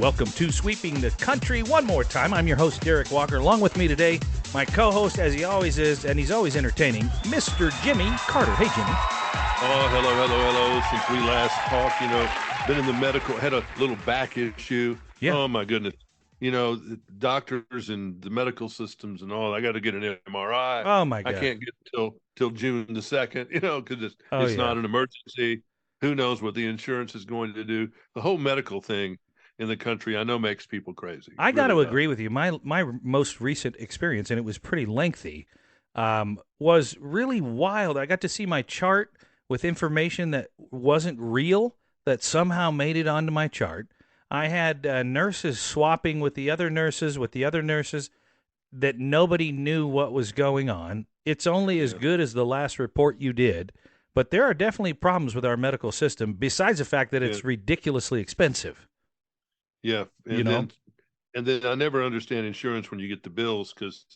Welcome to Sweeping the Country one more time. I'm your host, Derek Walker. Along with me today, my co-host, as he always is, and he's always entertaining, Mr. Jimmy Carter. Hey, Jimmy. Oh, hello. Since we last talked, been in the medical, had a little back issue. Yeah. Oh, my goodness. The doctors and the medical systems and all, I got to get an MRI. Oh, my I God. can't get till June the 2nd, because it's yeah. not an emergency. Who knows what the insurance is going to do? The whole medical thing in the country, I know, makes people crazy. I got to Really does. agree with you. My most recent experience, and it was pretty lengthy, was really wild. I got to see my chart with information that wasn't real that somehow made it onto my chart. I had nurses swapping with the other nurses that nobody knew what was going on. It's only as good as the last report you did, but there are definitely problems with our medical system besides the fact that it's ridiculously expensive. Yeah, and then I never understand insurance when you get the bills because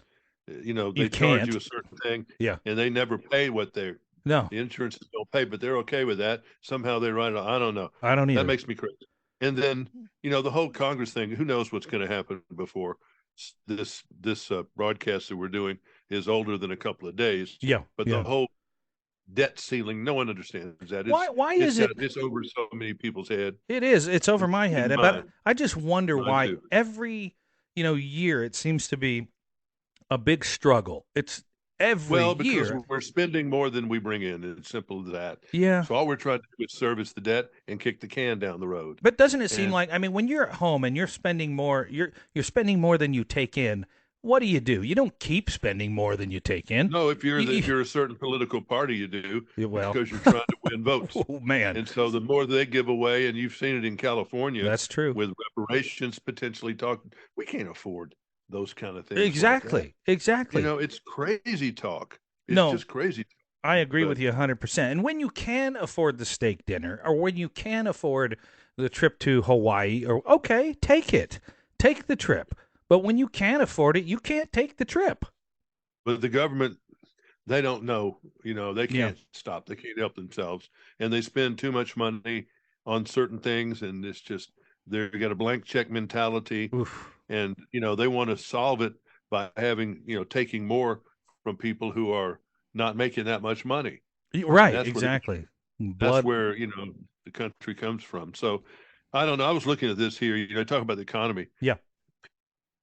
they charge you a certain thing, and they never pay what the insurance don't pay, but they're okay with that. Somehow they write it. I don't know. I don't either. That makes me crazy. And then the whole Congress thing. Who knows what's going to happen before this broadcast that we're doing is older than a couple of days. But the whole debt ceiling, no one understands that. Why is it? It's over so many people's head. It is. It's over my head. But I just wonder why too. every year it seems to be a big struggle. It's every year. Because we're spending more than we bring in. It's simple as that. Yeah. So all we're trying to do is service the debt and kick the can down the road. But doesn't it seem like, when you're at home and you're spending more, you're spending more than you take in. What do? You don't keep spending more than you take in. No, if you're a certain political party, you do. Well, because you're trying to win votes. Oh, man. And so the more they give away, and you've seen it in California. That's true. With reparations potentially talking, we can't afford those kind of things. Exactly. Exactly. It's crazy talk. It's just crazy talk. I agree with you 100%. And when you can afford the steak dinner, or when you can afford the trip to Hawaii, okay, take it. Take the trip. But when you can't afford it, you can't take the trip. But the government, they don't know. They can't stop. They can't help themselves. And they spend too much money on certain things. And it's just, they've got a blank check mentality. Oof. And, they want to solve it by having, taking more from people who are not making that much money. Right, exactly. That's where, the country comes from. So, I don't know. I was looking at this here. Talk about the economy. Yeah.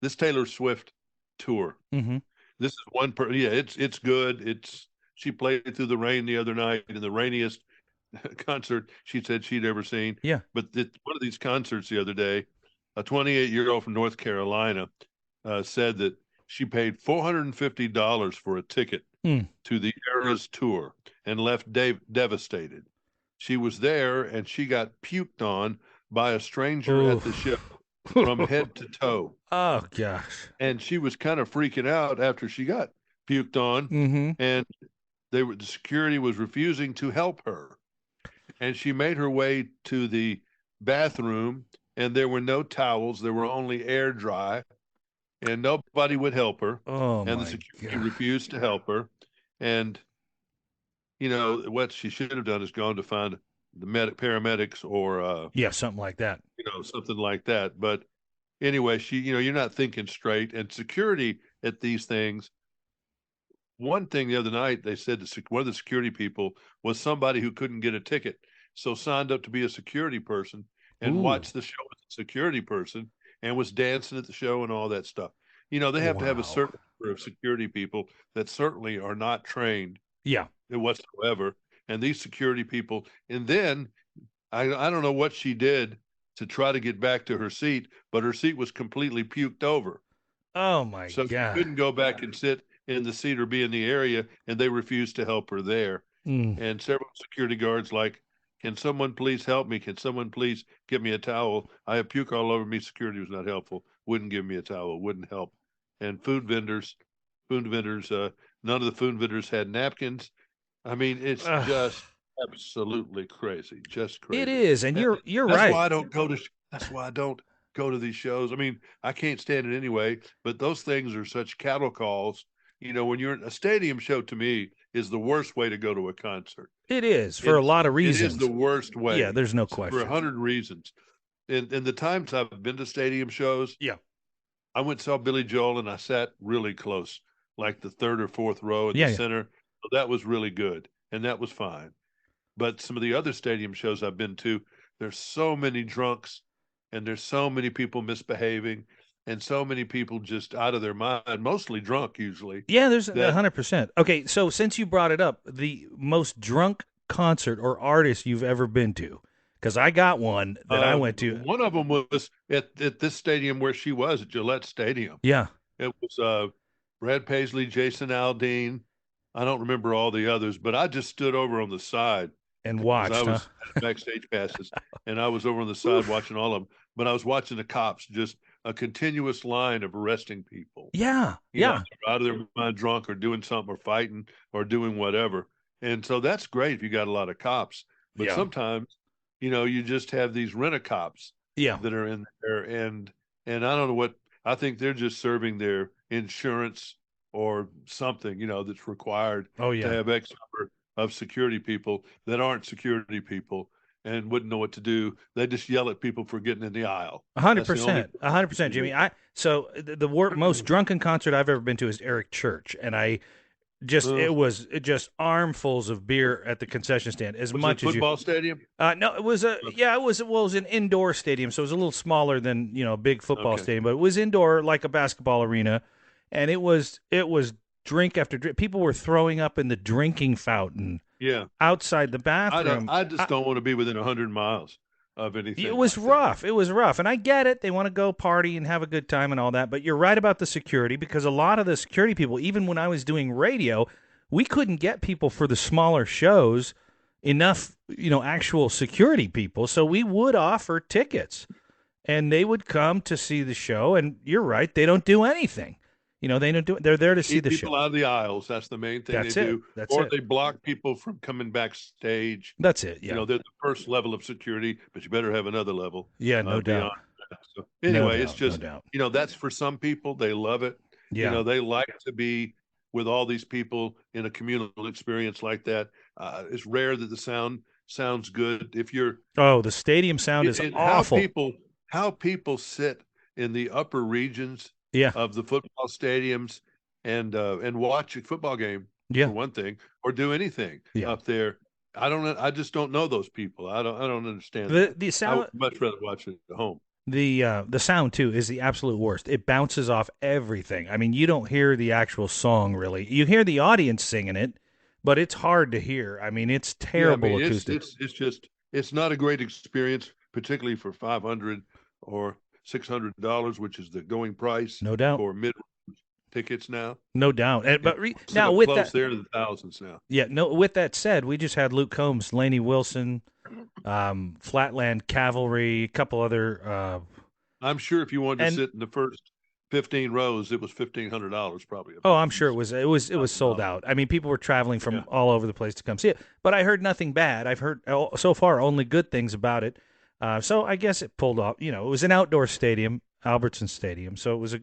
This Taylor Swift tour. Mm-hmm. This is one it's good. She played through the rain the other night in the rainiest concert she said she'd ever seen. Yeah. But one of these concerts the other day, a 28-year-old from North Carolina said that she paid $450 for a ticket to the Eras tour and left devastated. She was there and she got puked on by a stranger at the show. From head to toe. Oh, gosh. And she was kind of freaking out after she got puked on. Mm-hmm. And the security was refusing to help her. And she made her way to the bathroom, and there were no towels. There were only air dry, and nobody would help her. Oh, and the security refused to help her. And, what she should have done is gone to find the paramedics or something like that. Something like that. But anyway, you're not thinking straight. And security at these things. One thing the other night, they said one of the security people was somebody who couldn't get a ticket, so signed up to be a security person and watched the show as a security person and was dancing at the show and all that stuff. They have to have a certain number of security people that certainly are not trained. Yeah. Whatsoever. And these security people, and then I don't know what she did to try to get back to her seat, but her seat was completely puked over. Oh, my God. So she couldn't go back and sit in the seat or be in the area, and they refused to help her there. And several security guards can someone please help me? Can someone please give me a towel? I have puke all over me. Security was not helpful. Wouldn't give me a towel. Wouldn't help. And food vendors, none of the food vendors had napkins. I mean, it's just absolutely crazy. Just crazy. It is, and you're right. That's why I don't go to. That's why I don't go to these shows. I mean, I can't stand it anyway. But those things are such cattle calls. When you're in a stadium show, to me, is the worst way to go to a concert. It is for a lot of reasons. It is the worst way. Yeah, there's no question. For 100 reasons. in the times I've been to stadium shows, Yeah. I went and saw Billy Joel and I sat really close, like the third or fourth row in the Yeah, yeah. center. So that was really good, and that was fine. But some of the other stadium shows I've been to, there's so many drunks, and there's so many people misbehaving, and so many people just out of their mind, mostly drunk usually. Yeah, there's That 100%. Okay, so since you brought it up, the most drunk concert or artist you've ever been to, because I got one that I went to. one of them was at this stadium where she was at Gillette Stadium. Yeah, It was Brad Paisley, Jason Aldean. I don't remember all the others, but I just stood over on the side and because I watched, huh? was backstage passes, and I was over on the side Oof. watching all of them. But I was watching the cops, just a continuous line of arresting people. Yeah, You know, yeah, they're out of their mind, drunk, or doing something, or fighting, or doing whatever. And so that's great if you got a lot of cops. But yeah, sometimes, you just have these rent a cops yeah. that are in there, and I don't know what I think they're just serving their insurance or something, that's required Oh, to yeah. have X number of security people that aren't security people and wouldn't know what to do. They just yell at people for getting in the aisle. A hundred That's the only percent, a hundred thing percent, they Jimmy. The most do. drunken concert I've ever been to is Eric Church, and I just Uh, it was just armfuls of beer at the concession stand, as was it much as you. football stadium? No, it was a yeah, it was an indoor stadium, so it was a little smaller than a big football Okay. stadium, but it was indoor like a basketball arena, and it was drink after drink. People were throwing up in the drinking fountain Yeah. outside the I don't. bathroom. I just don't want to be within 100 miles of It anything was like that. rough. It was rough. And I get it. They want to go party and have a good time and all that. But you're right about the security because a lot of the security people, even when I was doing radio, we couldn't get people for the smaller shows enough, actual security people. So we would offer tickets and they would come to see the show. And you're right. They don't do anything. They don't do They're there to see Keep the people show. out of the aisles. That's the main thing they That's it. do. That's Or it. they block people from coming backstage. That's it. Yeah. They're the first level of security, but you better have another level Yeah. No beyond doubt. that. So No anyway, it's doubt. No just, doubt. that's for some people. They love it. Yeah. They like to be with all these people in a communal experience like that. It's rare that the sound sounds good. If you're Oh, the stadium sound is and awful. how people sit in the upper regions Yeah. of the football stadiums and watch a football game for Yeah. one thing, or do anything Yeah. up there. I don't know. I just don't know those people. I don't understand The that. the I would sound much rather watch it at home. the sound too is the absolute worst. It bounces off everything. I mean, you don't hear the actual song really. You hear the audience singing it, but it's hard to hear. I mean, it's Yeah, I terrible mean it's acoustic. it's it's just it's not a great experience, particularly for 500 or $600, which is the going price No doubt. for mid tickets now. No doubt. And Now up with close, that they're in the thousands now. yeah, no with that said, we just had Luke Combs, Laney Wilson, Flatland Cavalry, a couple other I'm sure if you wanted to and sit in the first 15 rows, it was $1,500 probably up oh, there. I'm sure it was sold $1,000. out. I mean, people were traveling Yeah. from all over the place to come see it. But I heard nothing bad. I've heard so far only good things about it. So I guess it pulled off. It was an outdoor stadium, Albertson Stadium, so it was it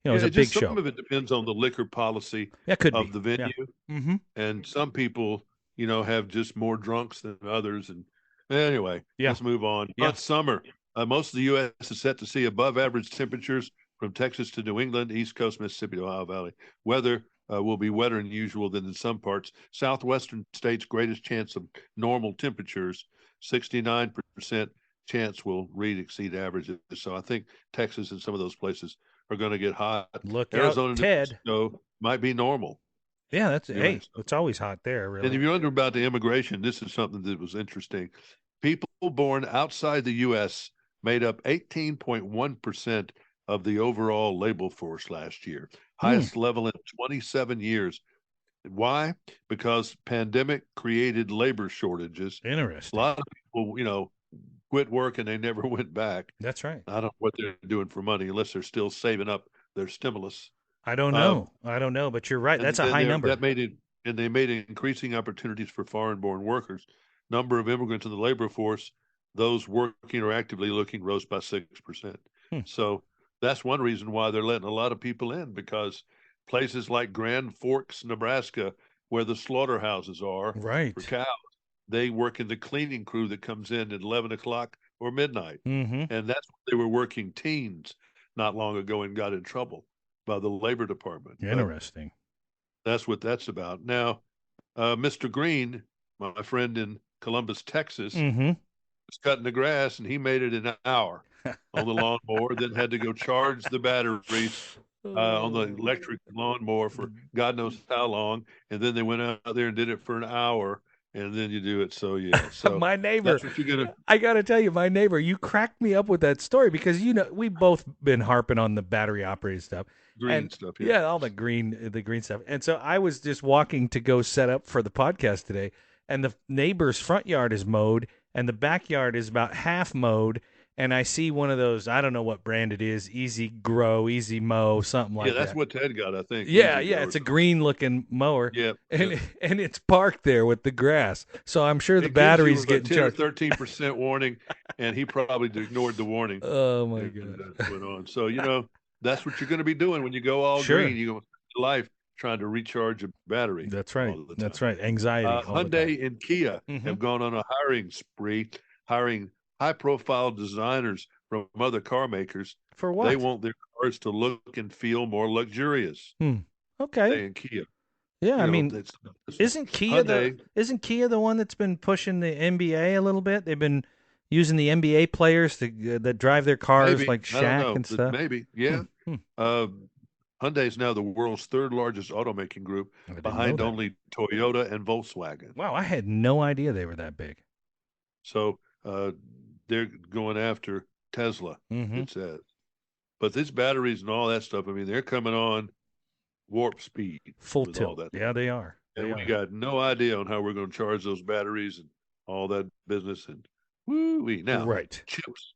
Yeah, was a it big just some show. of it depends on the liquor policy That could of be. the Yeah. venue. Mm-hmm. And some people, have just more drunks than others. And anyway, Yeah. let's move on. Yeah. Hot summer. Most of the U.S. is set to see above average temperatures from Texas to New England, East Coast, Mississippi, Ohio Valley. Weather will be wetter than usual than in some parts. Southwestern states' greatest chance of normal temperatures, 69% chance will read exceed averages. So I think Texas and some of those places are going to get hot. Look out, Arizona, New Ted. Mexico might be normal. Yeah, that's Anyway, hey, it's always hot there, and really. if you wonder about the immigration, this is something that was interesting. People born outside the U.S. made up 18.1% of the overall labor force last year, Hmm. highest level in 27 years. Why? Because pandemic created labor shortages. A Interesting. lot of people, quit work and they never went back. That's right. I don't know what they're doing for money unless they're still saving up their stimulus. I don't Um, know. I don't know, but you're right. That's and a then high there number. that made it and they made increasing opportunities for foreign-born workers. Number of immigrants in the labor force, those working or actively looking, rose by 6%. Hmm. So that's one reason why they're letting a lot of people in, because places like Grand Forks, Nebraska, where the slaughterhouses are for Right. cows, they work in the cleaning crew that comes in at 11 o'clock or midnight. Mm-hmm. And that's when they were working teens not long ago and got in trouble by the Labor Department. But Interesting. that's what that's about. Now, Mr. Green, my friend in Columbus, Texas, Mm-hmm. was cutting the grass and he made it an hour on the lawnmower, then had to go charge the batteries on the Oh. electric lawnmower for God knows how long. And then they went out there and did it for an hour. And then you do it. So, yeah. So My neighbor, that's what you're going to I got to tell you, my neighbor, you cracked me up with that story because, we've both been harping on the battery operated stuff. green And stuff. Yeah. yeah, all the green stuff. And so I was just walking to go set up for the podcast today, and the neighbor's front yard is mowed, and the backyard is about half mowed. And I see one of those, I don't know what brand it is, Easy Grow, Easy Mow, something Yeah. like That's that. what Ted got, I think. Yeah, Easy yeah, go or it's a something. green looking mower, Yeah. and Yeah. and it's parked there with the grass. So I'm sure the It gives you battery's a getting 10 or charged. 13% warning, and he probably ignored the warning Oh my and god. went on. So, that's what you're going to be doing when you go all Sure. green. You're going to spend your life trying to recharge a battery That's right. all the time. That's right. Anxiety all the time. Hyundai and Kia Hmm. have gone on a hiring spree, hiring high profile designers from other car makers. For They what? want their cars to look and feel more luxurious. Hmm. Okay. Hyundai and Kia. Yeah, I mean, It's isn't Kia the Hyundai, isn't Kia the one that's been pushing the NBA a little bit? They've been using the NBA players that drive their cars maybe. like I don't Shaq know, and but stuff. maybe. Hmm. Yeah. Hmm. Uh, Hyundai is now the world's third largest automaking group I didn't know behind that. only Toyota and Volkswagen. Wow, I had no idea they were that big. So they're going after Tesla, Hmm. it says. But these batteries and all that stuff, I mean, they're coming on warp speed Full with all tilt. that Yeah, stuff. they are. And They we are. got no idea on how we're going to charge those batteries and all that business. And woo-wee. Now, Right. chips.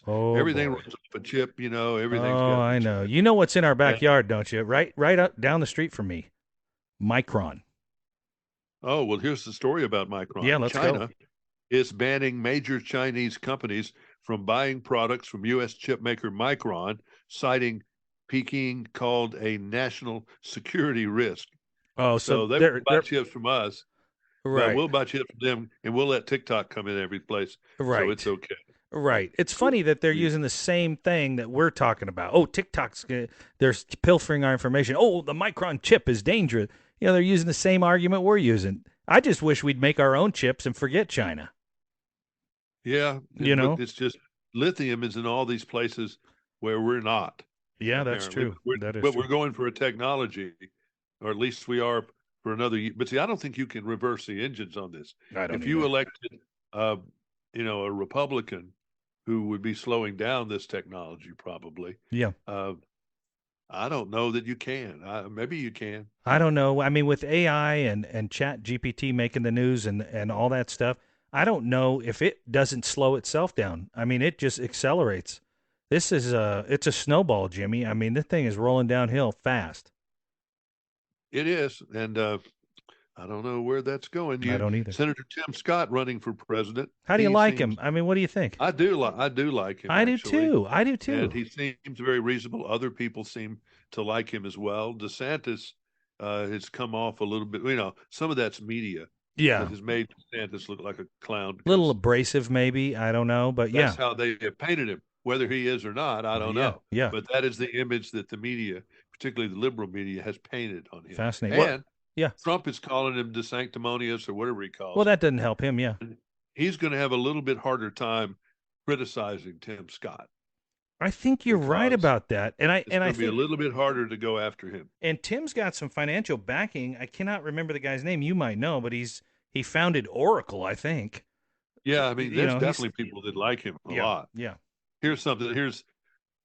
Oh Everything boy. runs off a chip, everything's Oh, got to be I know. chipped. You know what's in our And, backyard, don't you? Right up down the street from me. Micron. oh, well, here's the story about Yeah, Micron. let's go. China is banning major Chinese companies from buying products from U.S. chip maker Micron, citing Peking called a national security risk. Oh, so So they they're buy they're chips from us, but right. we'll buy chips from them, and we'll let TikTok come in every place. So it's Right. okay. Right. It's funny that they're using the same thing that we're talking about. Oh, they're pilfering our information. Oh, the Micron chip is dangerous. They're using the same argument we're using. I just wish we'd make our own chips and forget China. Yeah, You but know? it's just lithium is in all these places where we're not, Yeah, that's apparently. true. That is But true. we're going for a technology, or at least we are for another year. But see, I don't think you can reverse the engines on this. I don't If you either. elected, uh, a Republican who would be slowing down this technology, probably, Yeah. uh, I don't know that you can. Maybe you can. I don't know. I mean, with AI and Chat GPT making the news and all that stuff, I don't know if it doesn't slow itself down. I mean, it just accelerates. It's a snowball, Jimmy. I mean, this thing is rolling downhill fast. It is, and I don't know where that's going. I You, don't either. Senator Tim Scott, running for president. How do you He like him? seems. I mean, what do you think? I do like him I do actually, too. I do and too. he seems very reasonable. Other people seem to like him as well. DeSantis has come off a little bit. Some of that's media that Yeah. has made DeSantis look like a clown A little because abrasive, maybe. I don't know, but that's yeah. how they have painted him. Whether he is or not, I don't Yeah. know. Yeah. But that is the image that the media, particularly the liberal media, has painted on him. Fascinating. Well, And yeah. Trump is calling him DeSanctimonious or whatever he Well, calls him. that doesn't help him. Yeah. He's going to have a little bit harder time criticizing Tim Scott I think you're right because about that. And I it's and I going to be a think little bit harder to go after him. and Tim's got some financial backing. I cannot remember the guy's name. You might know, but he founded Oracle, I think. Yeah, I mean, there's He's definitely people that like him a yeah. lot. Yeah. Here's something. Here's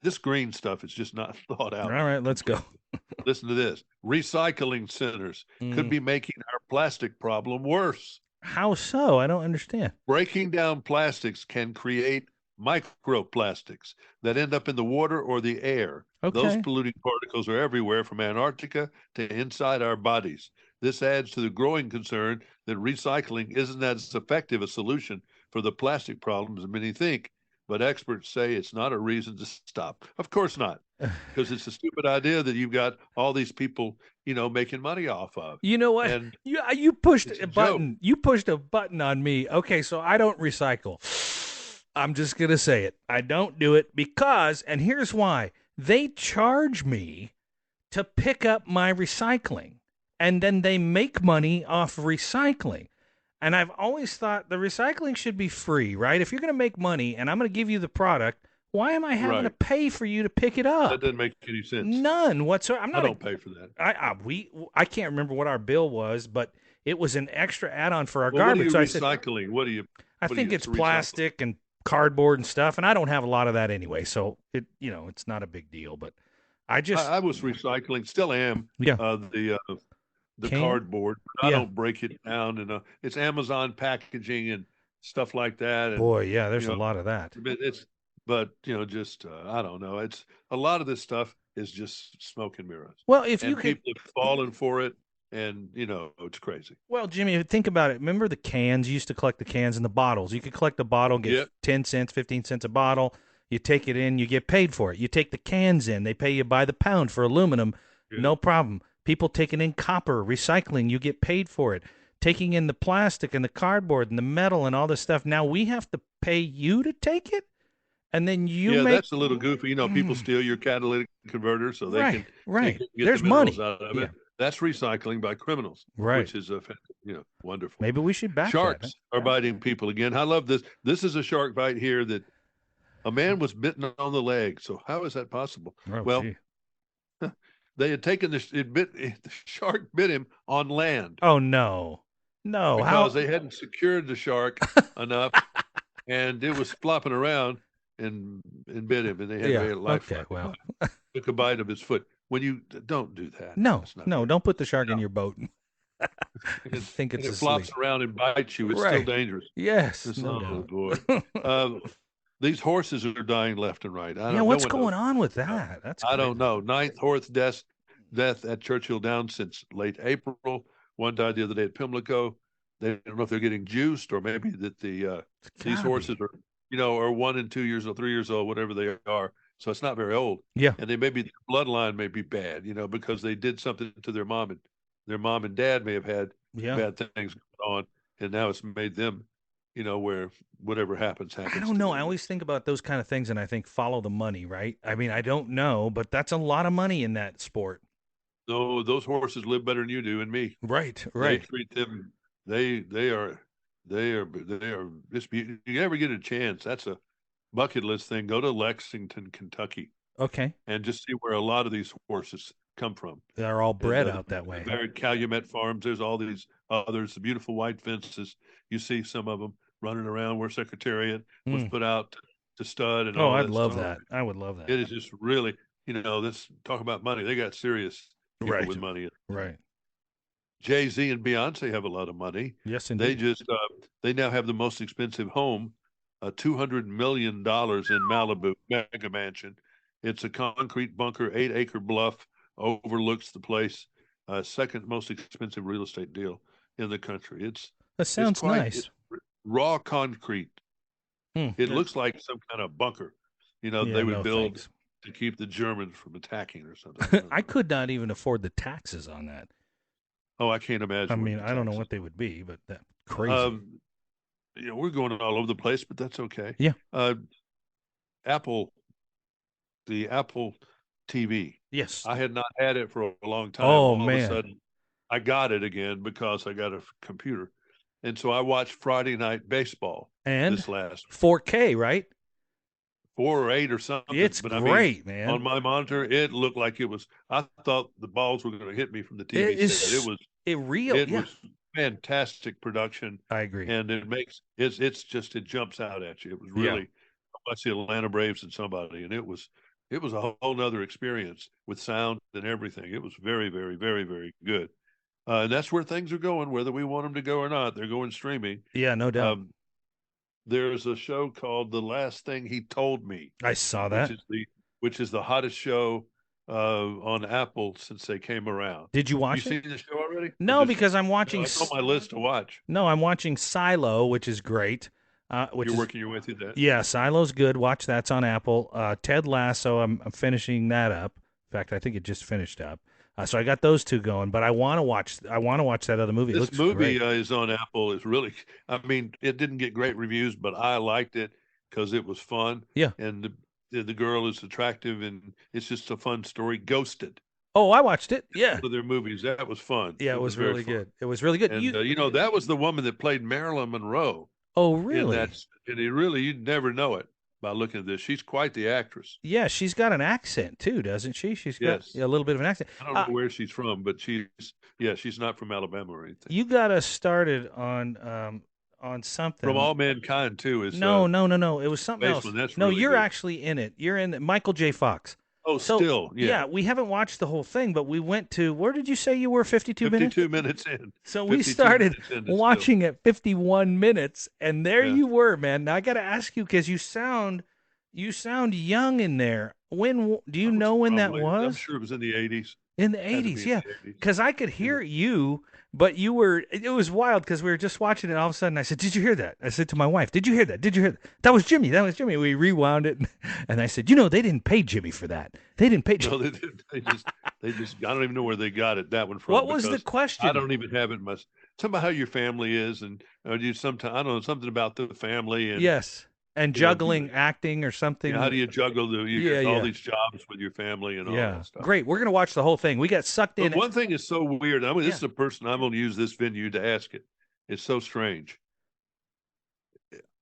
this green stuff is just not thought All out right, let's go. completely. Listen to this. Recycling centers could Mm. be making our plastic problem worse. How so? I don't understand. Breaking down plastics can create microplastics that end up in the water or the air. Those Okay. polluting particles are everywhere from Antarctica to inside our bodies. This adds to the growing concern that recycling isn't as effective a solution for the plastic problems as many think, but experts say it's not a reason to stop. Of course not, because it's a stupid idea that you've got all these people, making money off of. You know what? And You pushed it's a a joke. button. You pushed a button on me. Okay, so I don't recycle. I'm just going to say it. I don't do it because, and here's why, they charge me to pick up my recycling, and then they make money off recycling. And I've always thought the recycling should be free, right? If you're going to make money and I'm going to give you the product, why am I having to Right. pay for you to pick it That up? doesn't make any sense. None whatsoever. I'm I not a don't pay for that. I can't remember what our bill was, but it was an extra add-on for our Well, what are garbage. you So I said, recycling? I what do think you it's recycle? plastic and cardboard and stuff, and I don't have a lot of that anyway, so it's not a big deal. But I just, I was recycling, still am, yeah, the can, cardboard. But I yeah, don't break it down, and it's Amazon packaging and stuff like that, and boy, yeah, there's you a know, lot of that. it's but just I don't know. It's a lot of this stuff is just smoke and mirrors, Well, if you and could, people have fallen for it, and it's crazy. well, Jimmy, think about it. Remember the cans? You used to collect the cans and the bottles. You could collect a bottle, get Yep. 10 cents, 15 cents a bottle. You take it in, you get paid for it. You take the cans in, they pay you by the pound for aluminum, Yeah. no problem. People taking in copper, recycling, you get paid for it. Taking in the plastic and the cardboard and the metal and all this stuff. Now we have to pay you to take it, and then you Yeah, make. that's a little goofy. People steal your catalytic converter so they Right, can right. get the There's minerals money. out of Yeah, it. That's recycling by criminals, right. which is wonderful. Maybe we should back that. Huh? Sharks are biting people again. I love this. This is a shark bite here that a man was bitten on the leg. So how is that possible? Oh, Well, gee. they had taken the shark bit him on land Oh no, no. because How? they hadn't secured the shark enough, and it was flopping around and bit him, and they had Yeah. a Okay. lifeline. Well, Took a bite of his foot. When you don't do that, no, that's not no. very. Don't put the shark in No, your boat. and, Think and it's it flops asleep. around and bites you. It's still Right. dangerous. Yes. It's, No oh doubt. boy, uh, these horses are dying left and right. I Yeah. don't. No What's one knows. going on with Uh, that? That's I don't crazy. know. Ninth horse death at Churchill Downs since late April. One died the other day at Pimlico. They don't know if they're getting juiced or maybe that It's these gotta horses be. are 1 and 2 years old, 3 years old, whatever they are. So it's not very old, Yeah. and they maybe the bloodline may be bad, because they did something to their mom, and their mom and dad may have had Yeah. bad things going on, and now it's made them, where whatever happens I happens don't to know. I them. always think about those kind of things, and I think follow the money, right? I mean, I don't know, but that's a lot of money in that sport. No, those horses live better than you do and me. Right. They Right. treat them. They are. Just you ever get a chance? That's a bucket list thing. Go to Lexington, Kentucky, Okay. and just see where a lot of these horses come from. They're all And bred out that the way, huh? Barrett Calumet Farms. There's all these others. The beautiful white fences. You see some of them running around where Secretariat was Mm. put out to stud and Oh, all I'd that love stuff. that. I would love that. It is just really, this talk about money. They got serious people Right. with money. Right. Jay-Z and Beyonce have a lot of money. Yes, They indeed. just they now have the most expensive home, $200 million in Malibu mega mansion. It's a concrete bunker, 8-acre bluff, overlooks the place. Second most expensive real estate deal in the country. That It's sounds quite nice. raw concrete. Hmm. It looks like some kind of bunker, Yeah. they would No build thanks. to keep the Germans from attacking or something. I don't I know. could not even afford the taxes on that. Oh, I can't I imagine what mean, the I don't know taxes. what they would be, but that crazy. Um, we're going all over the place, but that's okay. Yeah. Uh, Apple, the Apple TV. Yes. I had not had it for a long time. Oh All of a man. sudden, I got it again because I got a computer, and so I watched Friday Night Baseball And this last 4K, right? 4 or 8 or something. It's But I mean, great, man. on my monitor, it looked like it was. I thought the balls were going to hit me from the It TV set. It is was it real. it Yeah, was fantastic production, I agree. and it jumps out at you. It was Yeah. really I watched the Atlanta Braves and somebody, and it was a whole nother experience with sound and everything. It was very, very, very, very good. And that's where things are going, whether we want them to go or not. They're going streaming. Yeah, no doubt. Um, there's a show called The Last Thing He Told Me, I saw which that. is the hottest show on Apple since they came around. Did you You watch it? seen the show already, or No, just because I'm no? watching. It's on my list to watch. No, I'm watching Silo, which is great. Which You're is working your way through that. Yeah, Silo's good. Watch that's on Apple. Ted Lasso, I'm finishing that up. In fact, I think it just finished up. So I got those two going, but I want to watch. I want to watch that other movie. It This looks movie great. is on Apple. Is really, I mean, it didn't get great reviews, but I liked it. because it was fun, Yeah. and the girl is attractive, and it's just a fun story. Ghosted, Oh, I watched it. Yeah. one of their movies. That was fun. Yeah, it It was was very really fun. good. It was really good. And that was the woman that played Marilyn Monroe Oh, in really? that. And you'd never know it by looking at this. She's quite the actress. Yeah, she's got an accent too, doesn't she? She's got Yes. a little bit of an accent. I don't know where she's from, but she's not from Alabama or anything. You got us started on From something. All Mankind too is No, no, no, no. It was something else. Baseman. That's No, really you're good. actually in it. You're in Michael J. Fox. Oh, So, still, yeah. yeah, we haven't watched the whole thing, but we went to, where did you say you were, 52 minutes? 52 minutes in. So we 52 started minutes in. watching at 51 minutes, and there Yeah. you were, man. Now I got to ask you because you sound young in there. When do you know when that I'm was? sure it was in the 80s. In the Had to be 80s, in yeah. the 80s. Because I could hear you, but it was wild because we were just watching it. All of a sudden, I said, "Did you hear that?" I said to my wife, "Did you hear that? Did you hear that? That was Jimmy. That was Jimmy." We rewound it, and I said, they didn't pay Jimmy for that. They didn't pay No, Jimmy. they didn't. They just. I don't even know where they got that one from. What was the because question? I don't even have it much. Something about how your family is, and you sometimes I don't know something about the family, and Yes. And you know, juggling acting or something. how do you juggle Yeah, all yeah. these jobs with your family and all Yeah. that stuff. Great. We're going to watch the whole thing. We got sucked But in. one thing is so weird. I mean, this Yeah. is a person I'm going to use this venue to ask it. It's so strange.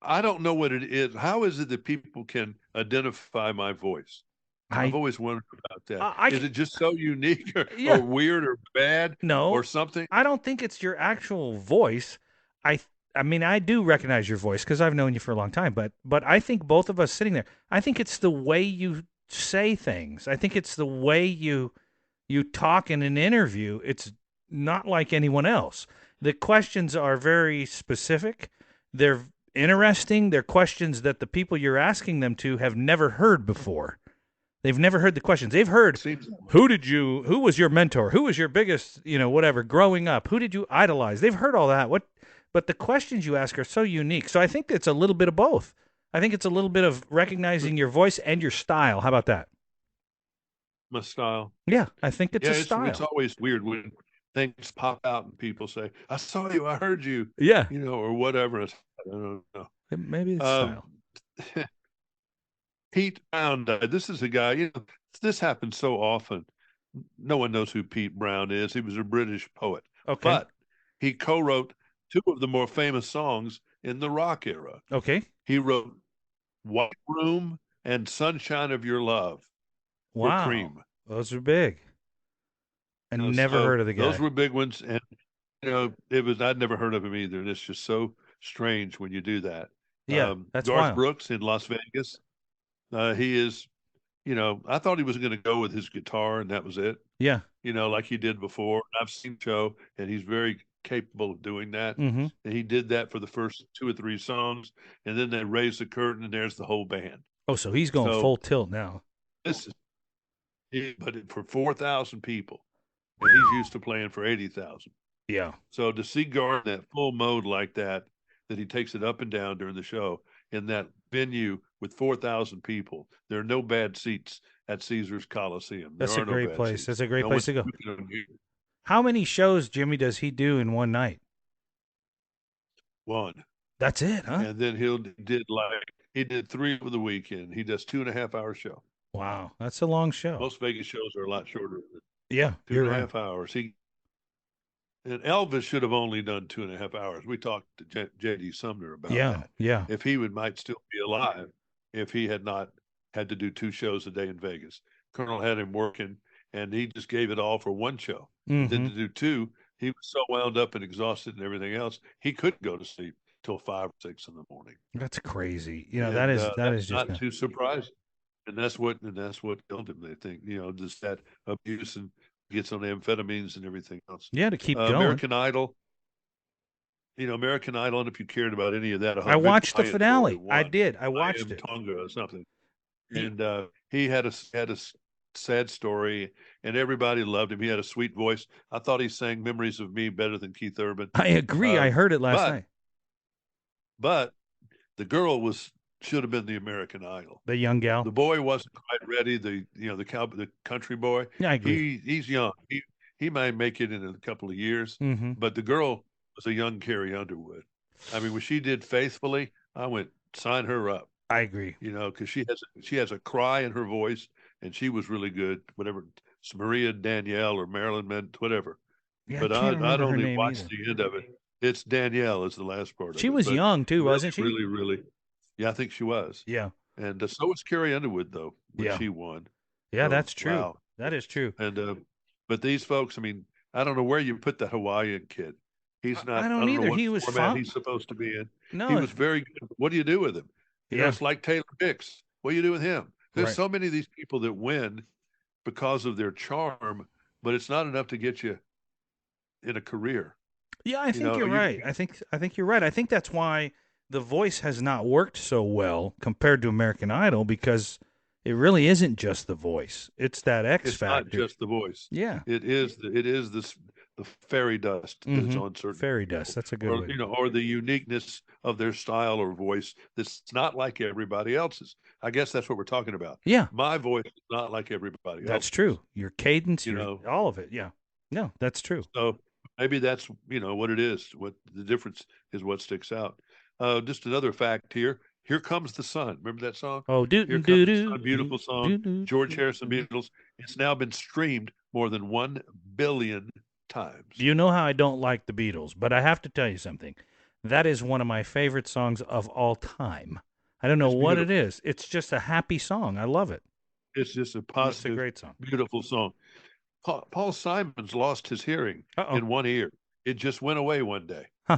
I don't know what it is. How is it that people can identify my voice? I've I, always wondered about that. I, Is it just so unique or yeah. weird or bad or No, something? I don't think it's your actual voice. I I mean, I do recognize your voice because I've known you for a long time, but I think both of us sitting there, I think it's the way you say things. I think it's the way you talk in an interview. It's not like anyone else. The questions are very specific. They're interesting. They're questions that the people you're asking them to have never heard before. They've never heard the questions. They've heard, Seems who was your mentor? Who was your biggest, whatever, growing up? Who did you idolize? They've heard all that. But the questions you ask are so unique. So I think it's a little bit of both. I think it's a little bit of recognizing your voice and your style. How about that? my style. Yeah, I think it's Yeah, a it's style. always weird when things pop out and people say, "I saw you, I heard you," Yeah, or whatever. I don't know. maybe it's Um, style. Pete Brown died. This is a guy, this happens so often. No one knows who Pete Brown is. He was a British poet, Okay. but he co-wrote two of the more famous songs in the rock era. Okay. He wrote White Room and Sunshine of Your Love for Wow. Cream. Those are big. I never So heard of the those guy. were big ones. And, I'd never heard of him either. And it's just so strange when you do that. Yeah, that's Garth wild. Brooks in Las Vegas. He is, I thought he was going to go with his guitar and that was it, Yeah. like he did before. I've seen the show and he's very capable of doing that. Mm-hmm. And he did that for the first two or three songs. And then they raised the curtain and there's the whole band. Oh, so he's going So full tilt now. this is, but for 4,000 people, and he's used to playing for 80,000. Yeah. So to see Garth in that full mode like that he takes it up and down during the show in that venue with 4,000 people, there are no bad seats at Caesar's Coliseum. There That's a are no great bad place. seats. That's a great No place one's to go. puking on you. How many shows, Jimmy, does he do in one night? One. That's it, huh? And then he did three for the weekend. He does 2.5 hour show. Wow. That's a long show. Most Vegas shows are a lot shorter than Yeah, two you're and a right. half hours. And Elvis should have only done 2.5 hours. We talked to J.D. Sumner about Yeah, that. yeah. If he might still be alive if he had not had to do two shows a day in Vegas. Colonel had him working, and he just gave it all for one show. And then Mm-hmm. to do two, he was so wound up and exhausted and everything else, he couldn't go to sleep till 5 or 6 in the morning. That's crazy. And That is that's just not too surprising. And that's what killed him. They think, just that abuse and gets on amphetamines and everything else. yeah, to keep going. American Idol. American Idol, and if you cared about any of that, I Vince watched the Ian Boy finale. I won. did. I I watched am it. Tonga or something. He, And he had a sad story, and everybody loved him. He had a sweet voice. I thought he sang "Memories of Me" better than Keith Urban. I agree. I Um, heard it last but night. but the girl should have been the American Idol. The young gal. The boy wasn't quite ready. The country boy. Yeah, I agree. He's young. He might make it in a couple of years. Mm-hmm. But the girl was a young Carrie Underwood. I mean, when she did Faithfully, I went sign her up. I agree. Because she has a cry in her voice, and she was really good. Whatever, it's Maria Danielle or Marilyn Meant, whatever. Yeah, I But can't I'd remember her only name watched either. the end of it. It's Danielle is the last part She of it, was but young too, really, wasn't she? really, really, yeah, I think she was. Yeah. And so was Carrie Underwood though when Yeah. she won. Yeah, So that's true. wow. That is true. And but these folks, I mean, I don't know where you put the Hawaiian kid. He's I not. I don't don't know either. what He was format fun. he's supposed to be in. He No. was very good. What do you do with him? Yeah. It's like Taylor Hicks. What do you do with him? There's Right. so many of these people that win because of their charm, but it's not enough to get you in a career. Yeah, I You think know, you're right. I think you're right. I think that's why The Voice has not worked so well compared to American Idol because it really isn't just the voice. It's that X it's not factor. just the voice. Yeah. It is the fairy dust that is Mm-hmm. on certain Fairy dust. people, That's a good or way. or the uniqueness of their style or voice that's not like everybody else's. I guess that's what we're talking about. Yeah, My voice is not like everybody that's else's. true. Your cadence, You your know, all of it. Yeah. No, that's true. so maybe that's what it is. What the difference is, what sticks out. Just another fact here. Here comes the sun. Remember that song? Oh, doo Here doo comes the doo sun. doo Beautiful song. doo doo George doo Harrison doo. Beatles. It's now been streamed more than 1 billion times. You know how I don't like the Beatles, but I have to tell you something. That is one of my favorite songs of all time. I don't know It's what it beautiful. is. It's just a happy song. I love it. It's just a It's a positive, great song. beautiful song. Paul Simons lost his hearing Uh oh. in one ear. It just went away one day. Huh.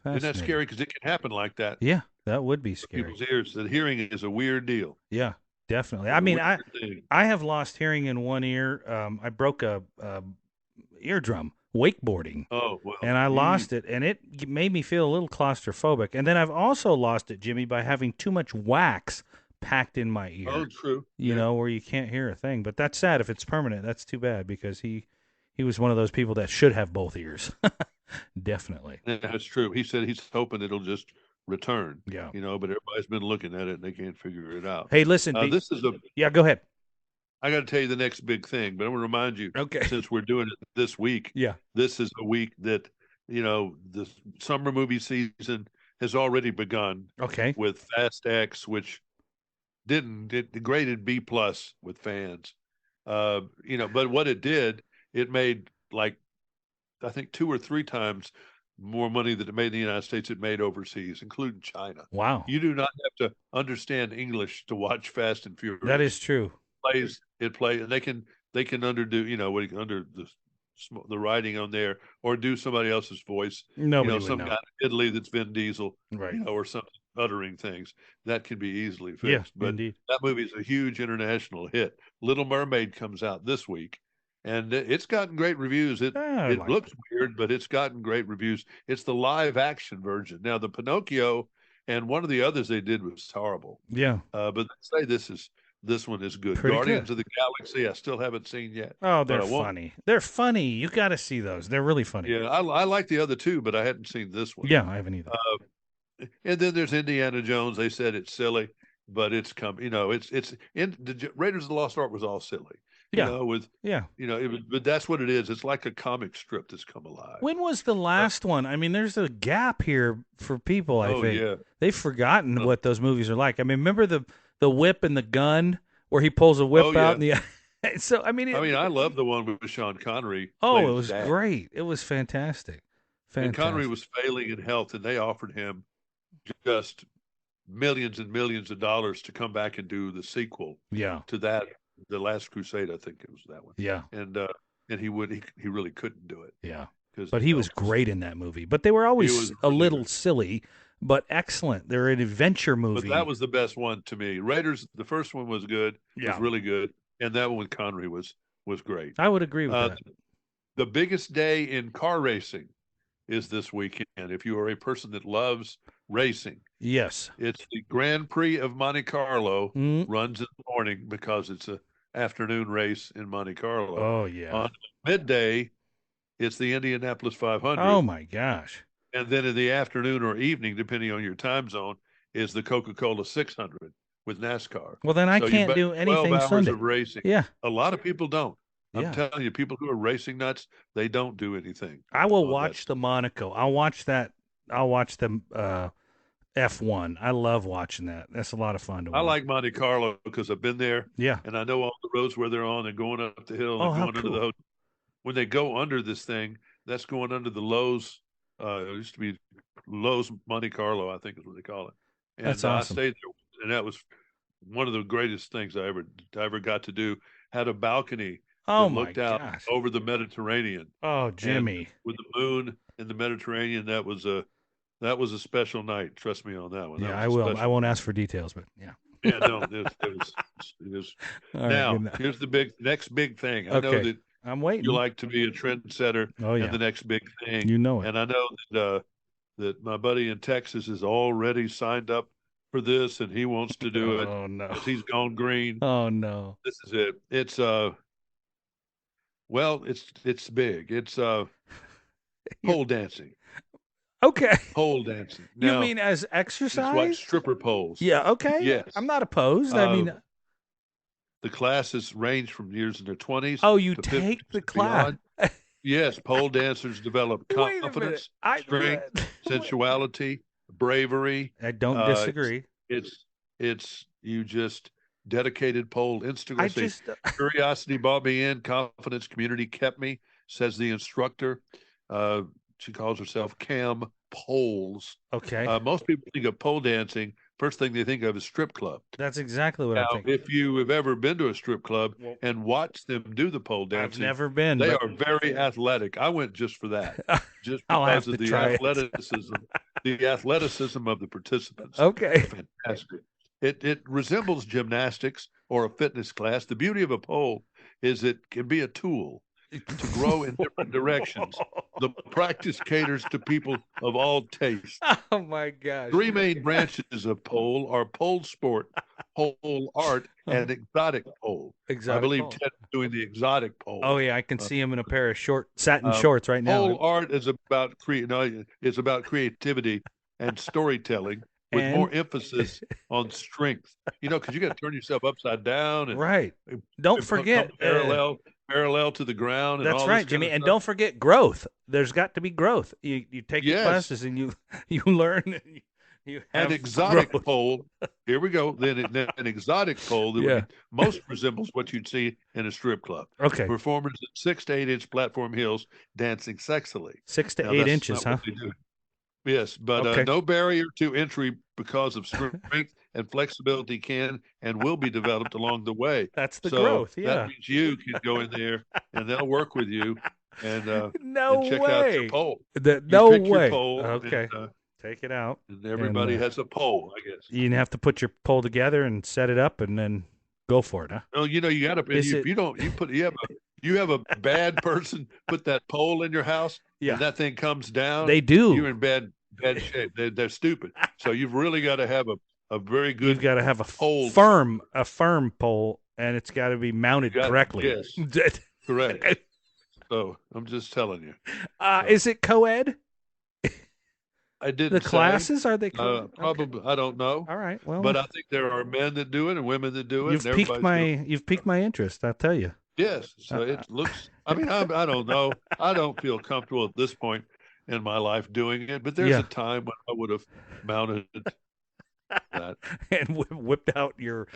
Isn't that Fascinating. scary? Because it can happen like that Yeah, that would be with scary. people's ears. The hearing is a weird deal. Yeah, definitely. I It's a mean, weird I thing. I have lost hearing in one ear. I broke a eardrum wakeboarding, Oh well. and I lost it, and it made me feel a little claustrophobic. And then I've also lost it, Jimmy, by having too much wax packed in my Oh, ear. true. You Yeah. know, where you can't hear a thing. But that's sad if it's permanent. That's too bad because he was one of those people that should have both ears. Definitely. That's true. He said he's hoping it'll just return, Yeah. but everybody's been looking at it and they can't figure it out. Hey, listen. This is Yeah. Go ahead. I got to tell you the next big thing, but I'm going to remind you, Okay. since we're doing it this week, Yeah. this is a week that, the summer movie season has already begun Okay. with Fast X, which didn't, it graded B plus with fans. But what it did, it made like I think 2 or 3 times more money than it made in the United States it made overseas, including China. Wow. You do not have to understand English to watch Fast and That Furious. is true. It plays, and they can underdo, under the writing on there, or do somebody else's voice, Nobody would some know. guy in Italy that's Vin Diesel, Right. or something uttering things that can be easily Yeah. fixed. But Indeed. that movie is a huge international hit. Little Mermaid comes out this week, and it's gotten great reviews. It I it like looks weird, but it's gotten great reviews. It's the live action version. Now the Pinocchio and one of the others they did was horrible. Yeah. But they say this one is good. Pretty good. Guardians of the Galaxy, I still haven't seen yet, Oh, but they're I won't. funny. They're funny. You got to see those. They're really funny. Yeah, I like the other two, but I hadn't seen this one. Yeah, I haven't either. And then there's Indiana Jones. They said it's silly, but it's come. It's in the Raiders of the Lost Ark was all silly. Yeah. With Yeah. but that's what it is. It's like a comic strip that's come alive. When was the last one? I mean, there's a gap here for people, I Oh think. yeah. They've forgotten Uh, what those movies are like. I mean, remember the whip and the gun where he pulls a oh whip out yeah. and the so I mean, I mean, I love the one with Sean Connery oh, playing it his was dad. great. It was fantastic. And Connery Fantastic. was failing in health, and they offered him just millions and millions of dollars to come back and do the sequel Yeah. to that, The Last Crusade, I think it was that one. Yeah. And he really couldn't do it Yeah. because But he was great in that movie. But they were he always was a really little good. silly, but excellent. They're an adventure But that movie. was the best one to me. Raiders, the first one was good, was Yeah. really good, and that one with Connery was great. I would agree with Uh, that. the biggest day in car racing is this weekend. If you are a person that loves racing, Yes. it's the Grand Prix of Monte Carlo. Mm. Runs in the morning because it's a afternoon race in Monte Carlo. Oh yeah. On midday, it's the Indianapolis Oh 500, my gosh. and then in the afternoon or evening, depending on your time zone, is the Coca-Cola 600 with NASCAR. Well, then I So you can't bet do 12 anything hours Sunday. of racing. Yeah. A lot of people don't. I'm Yeah. telling you, people who are racing nuts, they don't do anything I will on that. watch the Monaco. I'll watch that. I'll watch them F1. I love watching that. That's a lot of fun to I watch. like Monte Carlo because I've been there Yeah. and I know all the roads where they're on and going up the hill Oh, and how going under the cool. hotel. When they go under this thing, that's going under the Lowe's. It used to be Lowe's Monte Carlo, I think is what they call it. That's And I awesome. stayed there, and that was one of the greatest things I ever got to do. Had a balcony Oh that my looked out gosh. over the Mediterranean, Oh, and Jimmy. with the moon in the Mediterranean, that was a special night. Trust me on that one. That Yeah, was I a will. I special. won't ask for details, but yeah. Yeah, no, it was. All right, good Now, enough. here's the next big thing. I know Okay. that I'm you waiting. like to be a trendsetter Oh and yeah. the next big thing. You know it. And I know that my buddy in Texas is already signed up for this, and he wants to do it Oh no. because he's gone green. Oh no. This is it. It's well, it's big. It's You pole dancing. okay. Pole dancing. You Now, mean as it's like exercise? stripper poles. Yeah, okay. I'm Yes. not opposed. I Uh, mean, the classes range from years in their 20s oh, you to take 50s the and class. beyond. Yes, pole dancers develop Wait a minute. confidence, strength, sensuality, bravery. I don't Uh, it's disagree. it's it's you just dedicated pole Instagram. I Let's see, just curiosity brought me in, confidence community kept me, says the instructor. Uh, she calls herself Cam Poles. okay. Most people think of pole dancing. First thing they think of is strip club. That's exactly what I Now, think. if you have ever been to a strip club Well, and watched them do the pole I've dancing, never been, they but are very athletic. I went just for that, just I'll have because to of the try it. athleticism of the participants. Okay. Fantastic. It resembles gymnastics or a fitness class. The beauty of a pole is it can be a tool to grow in different directions. The practice caters to people of all tastes. Oh my gosh. Three main branches of pole are pole sport, pole art, and exotic pole. I Exotic believe pole. Ted is doing the exotic pole. Oh yeah, I can Uh, see him in a pair of short satin uh, shorts right now. Pole art is about no, it's about creativity and storytelling with more And emphasis on strength. Because you got to turn yourself upside down and right. Don't come forget parallel to the ground and that's all this right, kind Jimmy. of And stuff. don't forget growth. There's got to be growth. You take your Yes, classes and you you learn and you an have exotic growth. pole. Here we go. Then an exotic pole that Yeah. would most resembles what you'd see in a strip club. Okay. Performers at 6 to 8 inch platform hills dancing sexily. Six to Now eight that's inches, not what huh? they do. Yes, but Okay. no barrier to entry because of strength and flexibility can and will be developed along the way. That's the So growth. that Yeah. means you can go in there and they'll work with you and uh, No and check out your way. pole. You No pick your way. pole and Okay. Take it out. and And everybody has a pole, I guess. you have to put your pole together and set it up and then go for it, huh? Oh, you got to. Is If it you don't, you have a bad person put that pole in your house, yeah. and that thing comes down. They do. You're in bad shape. They're stupid. So you've really got to have a very You've good got to have pole. a firm pole and it's got to be mounted correctly. Yes, correct. So I'm just telling you. So Is it co-ed? I The didn't say. classes are they co-ed? Okay. Probably I don't know, All right. Well, but I think there are men that do it and women that do it, and everybody's going. you've piqued my interest, I'll tell you. Yes. So Uh, it looks. I mean, I don't know. I don't feel comfortable at this point in my life doing it, but there's yeah. a time when I would have mounted that. And whipped out your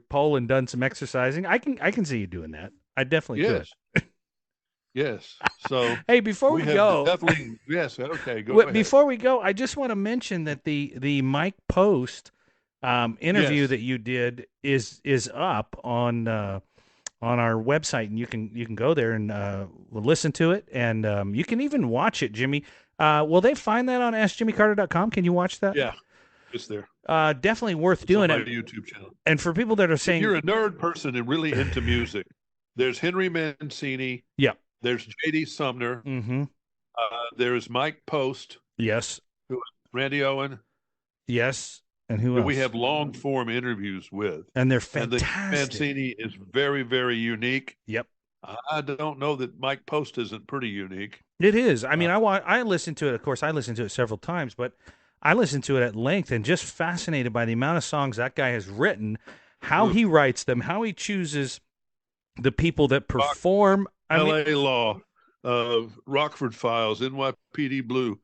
pole and done some exercising. I can see you doing that. I definitely could. Yes. Yes. So Hey, before we we have go, definitely. Yes. Okay. Go ahead. before we go, I just want to mention that the Mike Post interview Yes. that you did is up on our website, and you can go there and listen to it, and you can even watch it, Jimmy. Will they find that on AskJimmyCarter.com? Can you watch that? Yeah. It's there. Definitely worth It's on doing my it. YouTube channel. And for people that are If saying, you're a nerd person and really into music, there's Henry Mancini. yeah, There's J.D. Sumner. mm-hmm, There's Mike Post. yes, Randy Owen. yes, and who That else? we have long form interviews with. And they're And the fantastic. Mancini is very, very unique. Yep, I don't know that Mike Post isn't pretty unique. it is. I mean, Uh, I listened to it. Of course, I listened to it several times, but I listened to it at length and just fascinated by the amount of songs that guy has written, how he writes them, how he chooses the people that perform. I mean, L.A. Law, Rockford Files, NYPD Blue.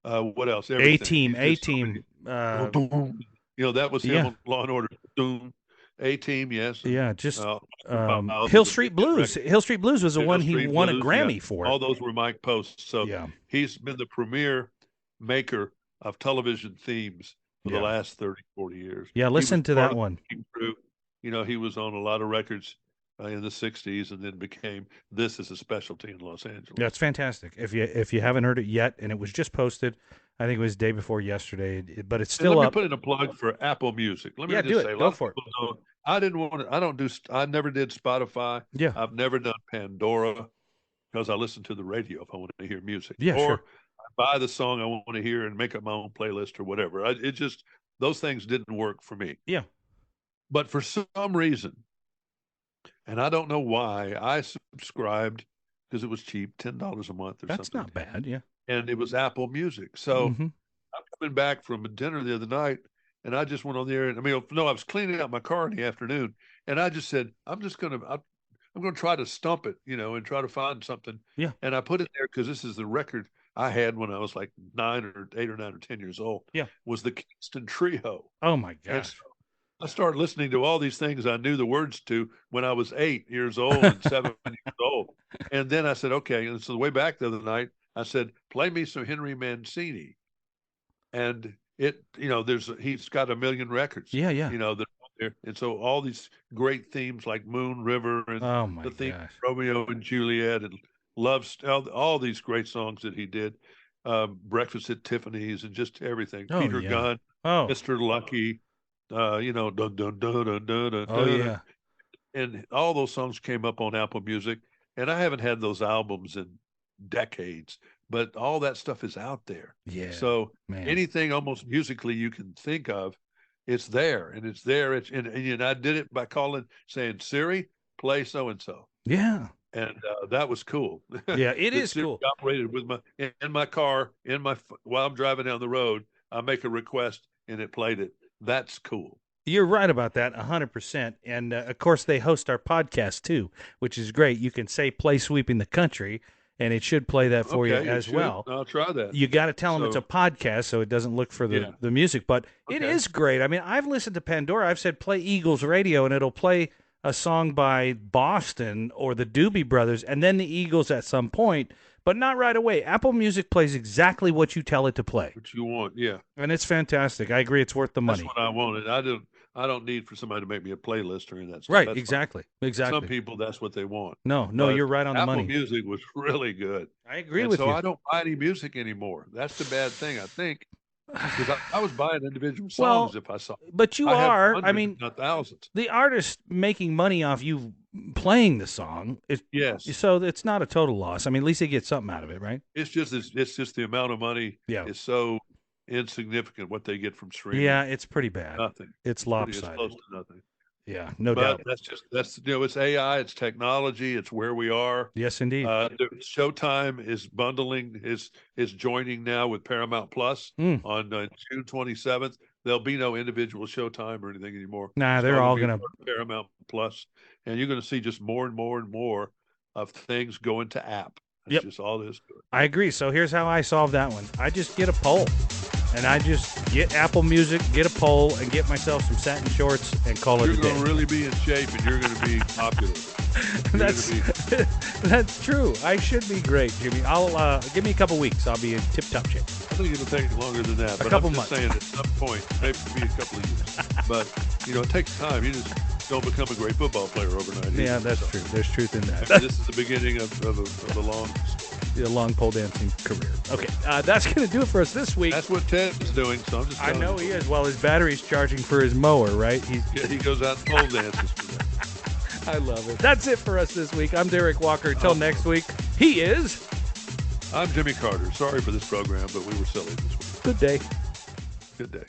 What else? A Everything. Team, He's just so A-Team. many- Boom. That was him Yeah, on Law and Order. Boom. A-Team, yes, and yeah. Just Files Hill was a Street big hit Blues. record. Hill Street Blues was the Hill one he Street won a Blues, yeah, Grammy for. all those were Mike Post's. So Yeah, he's been the premier maker of television themes for the yeah, last 30, 40 years. yeah. He was Listen to part that of the one. Wrecking Crew. He was on a lot of records in the 60s and then became This Is a Specialty in Los Yeah, Angeles. it's fantastic. If you haven't heard it yet, and it was just posted, I think it was day before yesterday, but it's And still let me up. put in a plug for Apple Music. Let me Yeah, do just it. say, a Go lot of for it. people don't. I didn't want to. I don't do. I never did Spotify. Yeah, I've never done Pandora because I listen to the radio if I want to hear music, yeah, sure. or I buy the song I want to hear and make up my own playlist or whatever. It just those things didn't work for me. Yeah, But for some reason, and I don't know why, I subscribed because it was cheap, $10 a month or that's something, not bad. Yeah. and it was Apple Music. So Mm-hmm. I'm coming back from a dinner the other night, and I just went on there. And I mean, no, I was cleaning out my car in the afternoon, and I just said, I'm going to try to stump it, and try to find something. Yeah. And I put it there because this is the record I had when I was like 8 or 9 or 10 years old. Yeah. Was the Kingston Trio. Oh my And so gosh. I started listening to all these things I knew the words to when I was 8 years old and 7 years old. And then I said, okay. And so the way back the other night, I said, play me some Henry Mancini. And he's got a million records, Yeah, yeah. that are there. And so all these great themes like Moon River and Oh my the theme gosh. Romeo and Juliet and all these great songs that he did, Breakfast at Tiffany's and just everything. Oh Peter yeah. Gunn, Oh. Mr. Lucky, dun dun dun dun dun dun Oh dun, yeah. and all those songs came up on Apple Music, and I haven't had those albums in decades, but all that stuff is out there. Yeah. So Man. anything almost musically you can think of, it's there, and it's there. And I did it by saying, Siri, play so and so, Yeah. and that was cool. Yeah, it is Siri cool. operated with in my car while I'm driving down the road. I make a request and it played it. That's cool. You're right about that, 100%. And of course, they host our podcast too, which is great. You can say "Play Sweeping the Country," and it should play that for you Okay, as well. I'll try that. You got to tell them it's So, a podcast, so it doesn't look for yeah. the music. But it Okay. is great. I mean, I've listened to Pandora. I've said play Eagles radio, and it'll play a song by Boston or the Doobie Brothers, and then the Eagles at some point, but not right away. Apple Music plays exactly what you tell it to play, What you want, yeah. and it's fantastic. I agree. It's worth the That's money. what I wanted. I don't need for somebody to make me a playlist or any of that stuff. Right, That's fine. exactly. Some Exactly. people, that's what they want. No, But you're right on the Apple money. Music was really good. I agree And with so you. I don't buy any music anymore. That's the bad thing, I think, because I was buying individual Well, songs if I saw. But you I have are, I hundreds, mean, not thousands. the artist making money off you playing the song is Yes, so it's not a total loss. I mean, at least they get something out of it, right? it's just the amount of money Yeah. is so insignificant what they get from streaming. Yeah, it's pretty bad. Nothing. It's It's lopsided. close to nothing. Yeah, no But doubt. that's it's AI, it's technology, it's where we are. Yes, indeed. Showtime is joining now with Paramount Plus Mm. on June 27th. There'll be no individual Showtime or anything anymore. Nah, It's they're all be gonna. part of Paramount Plus, and you're going to see just more and more and more of things going to app. That's Yep. just all this. I agree. So here's how I solve that one. I just get a poll, and I just get Apple Music, get a poll, and get myself some satin shorts and call it You're a going day. to really be in shape, and you're going to be popular. That's that's true. I should be great, Jimmy. I'll give me a couple weeks. I'll be in tip-top shape. I think it'll take longer than that. But couple I'm just months. saying at some point, maybe a couple of years. But, it takes time. You just don't become a great football player overnight. Yeah, either. that's So, true. There's truth in that. This is the beginning of a long story. A long pole dancing career. Okay, that's going to do it for us this week. That's what Ted's doing, so I'm just I telling know you. he is. Well, his battery's charging for his mower, right? Yeah, he goes out and pole dances for that. I love it. That's it for us this week. I'm Derik Walker. Until next week, he is. I'm Jimmy Carter. Sorry for this program, but we were silly this week. Good day. Good day.